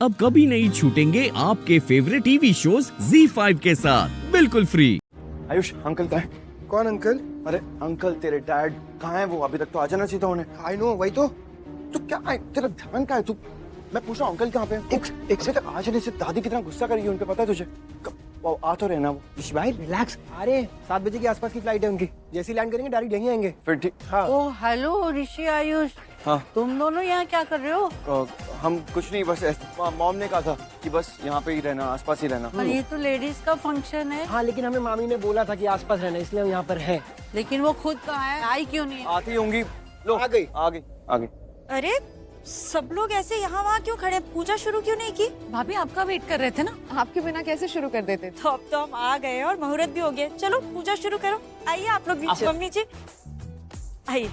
अब कभी नहीं छूटेंगे आपके फेवरेट टीवी शोज ZEE5 के साथ बिल्कुल फ्री। आयुष अंकल कहाँ है? कौन अंकल? अरे अंकल तेरे डैड कहाँ है? वो अभी तक तो आ जाना चाहिए था उन्हें। आई नो, वही तो। तू क्या तेरा ध्यान कहाँ है? तू मैं पूछ रहा हूँ अंकल कहाँ पे हैं? एक से तक आ जाने से दादी कितना गुस्सा करेगी उन पे पता है तुझे? वो आ तो रहना वो। ऋषि भाई रिलैक्स, आ रहे हैं। 7 बजे के आसपास की फ्लाइट है उनकी। जैसे ही लैंड करेंगे डायरेक्ट यहीं आएंगे। फिर ठीक। हाँ ओ हेलो ऋषि आयुष, हाँ तुम दोनों यहाँ क्या कर रहे हो? हम कुछ नहीं, बस मॉम ने कहा था कि बस यहाँ पे ही रहना, आसपास ही रहना। पर ये तो लेडीज का फंक्शन है। हाँ, लेकिन हमें मामी ने बोला था कि आसपास रहना, इसलिए हम यहाँ पर हैं। लेकिन वो खुद कहाँ है? आई क्यों नहीं है? आती होंगी। लो आ गई। आ गई आ गई। अरे सब लोग ऐसे यहाँ वहाँ क्यों खड़े? पूजा शुरू क्यों नहीं की? भाभी आपका वेट कर रहे थे ना। आपके बिना कैसे शुरू कर देते थे? तो अब तो हम आ गए और मुहूर्त भी हो गया। चलो पूजा शुरू करो। आइए आप लोग भी। मम्मी जी आइए।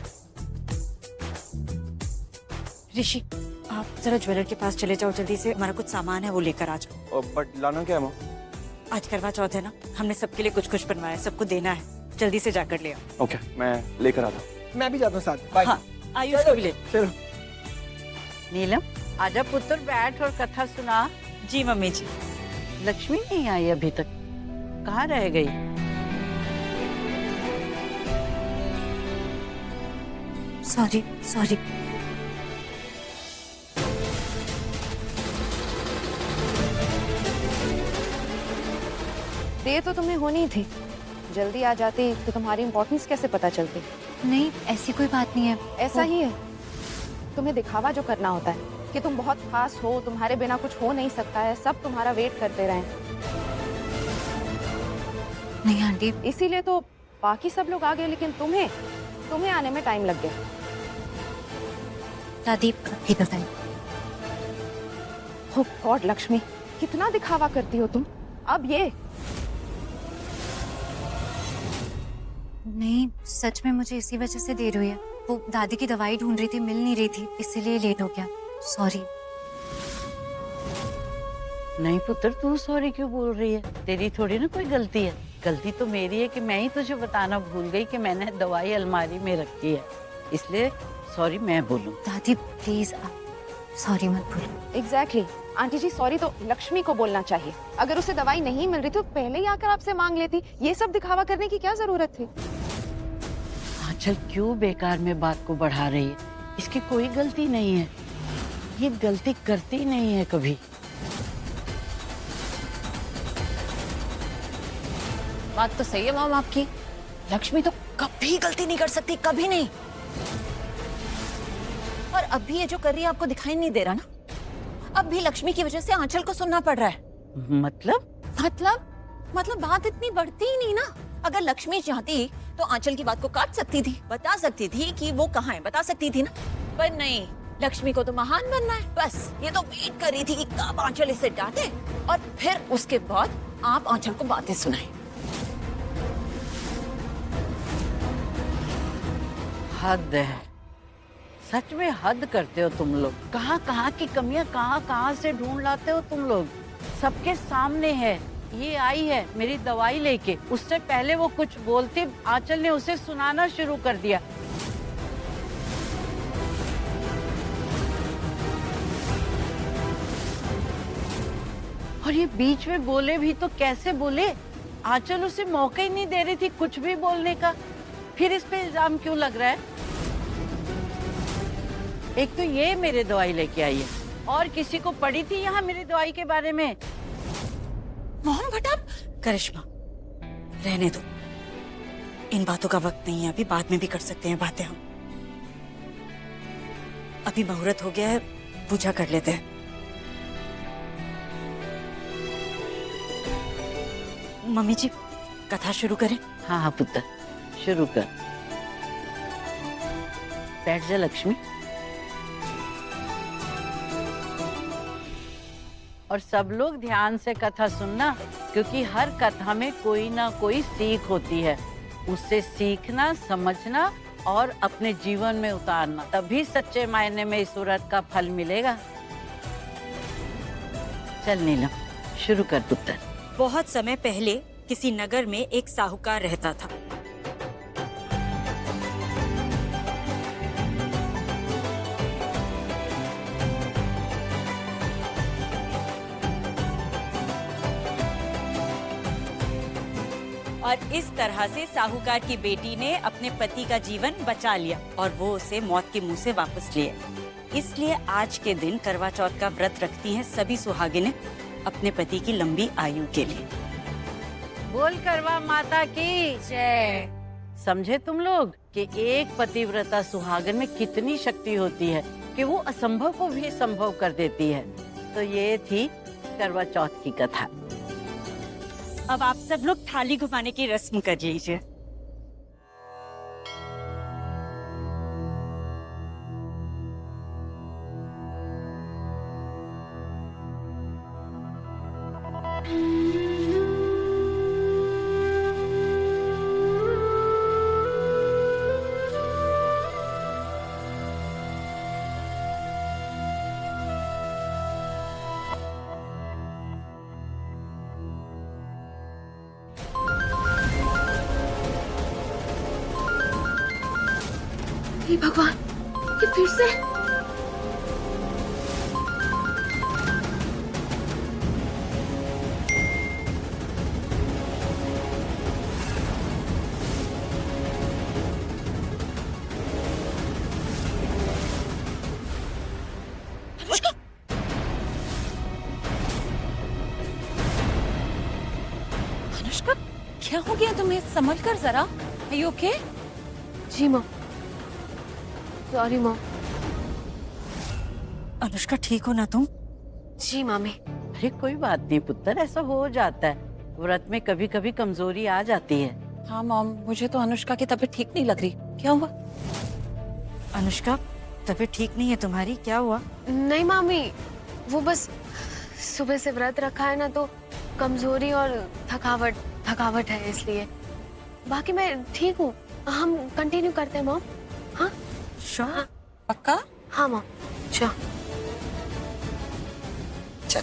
ऋषि आप जरा ज्वेलर के पास चले जाओ, जल्दी से हमारा कुछ सामान है वो लेकर आ जाओ। बट लाना क्या है मॉम? आज करवा चौथ है ना, हमने सबके लिए कुछ कुछ बनवाया, सबको देना है, जल्दी से जाकर ले आओ। ओके मैं लेकर आता हूँ। मैं भी जाता हूँ साथ। बाय। हाँ आयुष को भी ले। चलो। नीलम आजा पुत्र, बैठ और कथा सुना। जी मम्मी जी। लक्ष्मी नहीं आई अभी तक, कहाँ रह गई? Sorry sorry. देर तो तुम्हें होनी थी, जल्दी आ जाती तो तुम्हारी इम्पोर्टेंस कैसे पता चलती? नहीं ऐसी कोई बात नहीं है। ऐसा ही है, तुम्हें दिखावा जो करना होता है कि तुम बहुत खास हो, तुम्हारे बिना कुछ हो नहीं सकता है, सब तुम्हारा वेट करते रहे। नहीं आंटी। इसीलिए तो बाकी सब लोग आ गए, लेकिन तुम्हें आने में टाइम लग गया। दादी ठीक है। हो गॉड लक्ष्मी, कितना दिखावा करती हो तुम। अब ये नहीं, सच में मुझे इसी वजह से देर हुई है। वो दादी की दवाई ढूंढ रही थी, मिल नहीं रही थी, इसीलिए लेट हो गया। सॉरी। नहीं पुत्र, तू सॉरी क्यों बोल रही है? तेरी थोड़ी ना कोई गलती है। गलती तो मेरी है कि मैं ही तुझे बताना भूल गई कि मैंने दवाई अलमारी में रखी है, इसलिए सॉरी मैं बोलूं। दादी प्लीज आप सॉरी मत बोलो। एग्जैक्टली आंटी जी, सॉरी तो लक्ष्मी को बोलना चाहिए। अगर उसे दवाई नहीं मिल रही तो पहले ही आकर आपसे मांग लेती। ये सब दिखावा करने की क्या जरूरत थी? आंचल क्यों बेकार में बात को बढ़ा रही है? इसकी कोई गलती नहीं है, ये गलती करती नहीं है कभी। बात तो सही है मॉम आपकी, लक्ष्मी तो कभी गलती नहीं कर सकती, कभी नहीं। और अभी ये जो कर रही है आपको दिखाई नहीं दे रहा ना? अब भी लक्ष्मी की वजह से आंचल को सुनना पड़ रहा है। मतलब बात इतनी बढ़ती ही नहीं ना। अगर लक्ष्मी चाहती तो आंचल की बात को काट सकती थी, बता सकती थी कि वो कहाँ है, बता सकती थी ना। पर नहीं, लक्ष्मी को तो महान बनना है। बस ये तो वेट कर रही थी कि कब आंचल इसे डांटे और फिर उसके बाद आप आंचल को बातें सुनाएं। हद है, सच में हद करते हो तुम लोग। कहाँ कहाँ की कमियां कहाँ से ढूंढ लाते हो तुम लोग। सबके सामने है, ये आई है मेरी दवाई लेके, उससे पहले वो कुछ बोलती, आंचल ने उसे सुनाना शुरू कर दिया। और ये बीच में बोले भी तो कैसे बोले? आंचल उसे मौका ही नहीं दे रही थी कुछ भी बोलने का। फिर इस पे इल्जाम क्यों लग रहा है? एक तो ये मेरे दवाई लेके आई है, और किसी को पड़ी थी यहाँ मेरी दवाई के बारे में? मोहन भट्ट, करिश्मा रहने दो, इन बातों का वक्त नहीं है अभी, बाद में भी कर सकते हैं बातें हम। अभी मुहूर्त हो गया है, पूजा कर लेते हैं। मम्मी जी कथा शुरू करें? हाँ हाँ पुत्र, शुरू कर। बैठ जा लक्ष्मी। और सब लोग ध्यान से कथा सुनना, क्योंकि हर कथा में कोई ना कोई सीख होती है। उससे सीखना, समझना और अपने जीवन में उतारना, तभी सच्चे मायने में इस व्रत का फल मिलेगा। चल नीलम, शुरू कर पुत्र। बहुत समय पहले किसी नगर में एक साहूकार रहता था। और इस तरह से साहूकार की बेटी ने अपने पति का जीवन बचा लिया और वो उसे मौत के मुंह से वापस लिए। इसलिए आज के दिन करवा चौथ का व्रत रखती हैं सभी सुहागिनें अपने पति की लंबी आयु के लिए। बोल करवा माता की जय। समझे तुम लोग कि एक पतिव्रता सुहागन में कितनी शक्ति होती है कि वो असंभव को भी संभव कर देती है। तो ये थी करवा चौथ की कथा। अब आप सब लोग थाली घुमाने की रस्म कर लीजिए। हे भगवान, ये फिर से? अनुष्का, क्या हो गया तुम्हें? संभल कर जरा। Are you okay? जी माँ, सॉरी माँ। अनुष्का ठीक हो ना तुम? जी मामी। अरे कोई बात नहीं पुत्र, ऐसा हो जाता है। व्रत में कभी कभी कमजोरी आ जाती है। हाँ मॉम, मुझे तो अनुष्का की तबीयत ठीक नहीं लग रही। क्या हुआ? अनुष्का तबीयत ठीक नहीं है तुम्हारी, क्या हुआ? नहीं मामी, वो बस सुबह से व्रत रखा है ना, तो कमजोरी और थकावट है इसलिए। बाकी मैं ठीक हूँ। हम कंटिन्यू करते हैं मॉम। हाँ श्योर? पक्का? हाँ मॉम, चलो। चल।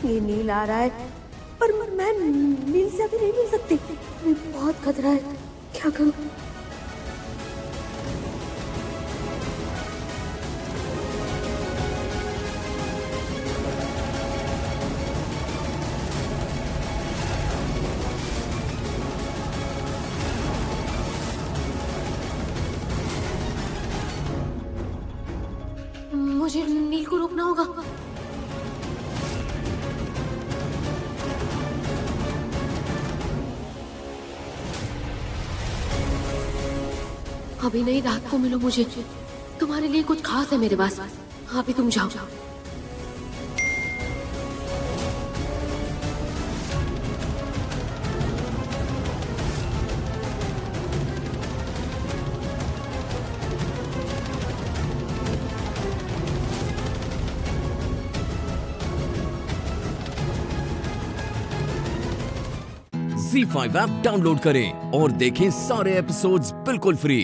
ये नील आ रहा है, पर मैं नील से अभी नहीं मिल सकती। मुझे बहुत खतरा है, क्या करूं? मुझे नील को रोकना होगा। अभी नहीं, रात को मिलो मुझे। तुम्हारे लिए कुछ खास है मेरे पास। अभी तुम जाओ। Z5 ऐप डाउनलोड करें और देखें सारे एपिसोड्स बिल्कुल फ्री।